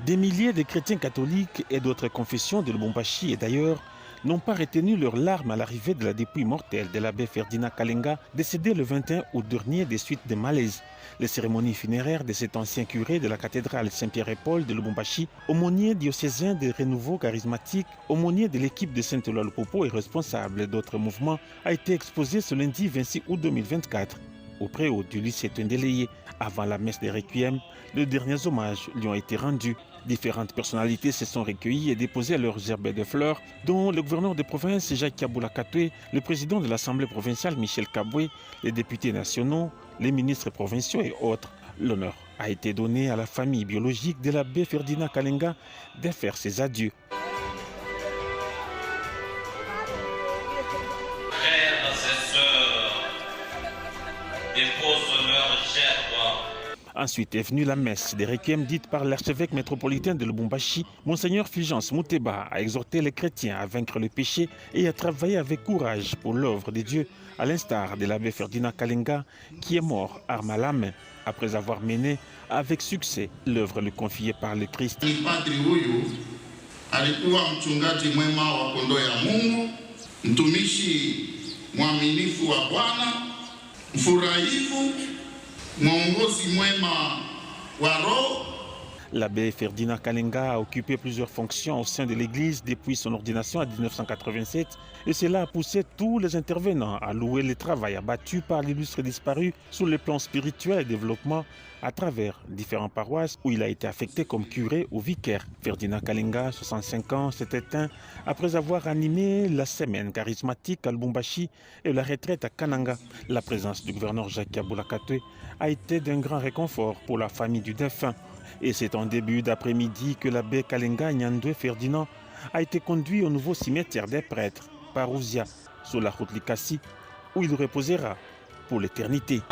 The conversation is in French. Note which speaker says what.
Speaker 1: Des milliers de chrétiens catholiques et d'autres confessions de Lubumbashi et d'ailleurs n'ont pas retenu leurs larmes à l'arrivée de la dépouille mortelle de l'abbé Ferdinand Kalenga, décédé le 21 août dernier des suites de malaise. Les cérémonies funéraires de cet ancien curé de la cathédrale Saint-Pierre-et-Paul de Lubumbashi, aumônier diocésain de renouveau charismatique, aumônier de l'équipe de Saint-Éloi Lupopo et responsable d'autres mouvements, a été exposé ce lundi 26 août 2024. Au préau du lycée Tendeleye, avant la messe des requiem, les derniers hommages lui ont été rendus. Différentes personnalités se sont recueillies et déposé leurs gerbes de fleurs, dont le gouverneur de province Jacques Kaboula Katwe, le président de l'Assemblée provinciale Michel Kabwe, les députés nationaux, les ministres provinciaux et autres. L'honneur a été donné à la famille biologique de l'abbé Ferdinand Kalenga de faire ses adieux.
Speaker 2: Frères et sœurs, déposent leurs gerbes.
Speaker 1: Ensuite est venue la messe des requiem dite par l'archevêque métropolitain de Lubumbashi. Monseigneur Fulgence Mouteba a exhorté les chrétiens à vaincre le péché et à travailler avec courage pour l'œuvre de Dieu, à l'instar de l'abbé Ferdinand Kalenga qui est mort arme à la main après avoir mené avec succès l'œuvre lui confiée par le Christ.
Speaker 3: Padri huyu alikuwa mchungaji mwema wa kondoo ya Mungu, mtumishi mwaminifu wa Bwana, mfurahifu, mwongozi mwema wa roho.
Speaker 1: L'abbé Ferdinand Kalenga a occupé plusieurs fonctions au sein de l'Église depuis son ordination en 1987 et cela a poussé tous les intervenants à louer le travail abattu par l'illustre disparu sur le plan spirituel et développement à travers différentes paroisses où il a été affecté comme curé ou vicaire. Ferdinand Kalenga, 65 ans, s'est éteint après avoir animé la semaine charismatique à Lubumbashi et la retraite à Kananga. La présence du gouverneur Jacques Kaboula Katwe a été d'un grand réconfort pour la famille du défunt. Et c'est en début d'après-midi que l'abbé Kalenga Nyandwe Ferdinand a été conduit au nouveau cimetière des prêtres, Parousia, sur la route Likasi, où il reposera pour l'éternité.